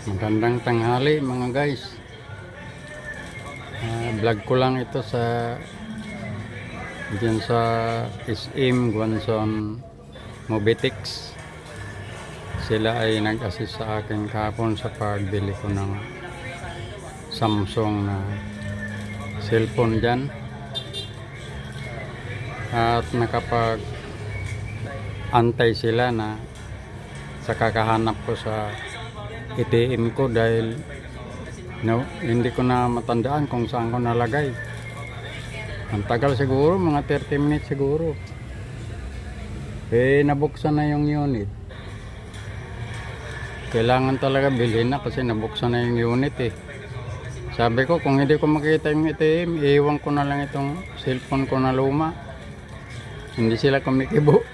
Magandang tanghali mga guys. Vlog ko lang ito dyan sa SM Guanzon Mobitex. Sila ay nag-assist sa akin kahapon sa pagbili ko ng Samsung na cellphone dyan. At nakapag-antay sila na sa kakahanap ko sa ATM ko dahil hindi ko na matandaan kung saan ko nalagay. Ang tagal siguro, mga 30 minutes siguro. Nabuksan na yung unit. Kailangan talaga bilhin na kasi nabuksan na yung unit Sabi ko, kung hindi ko makita yung ATM, iiwan ko na lang itong cellphone ko na luma. Hindi sila kumikibo.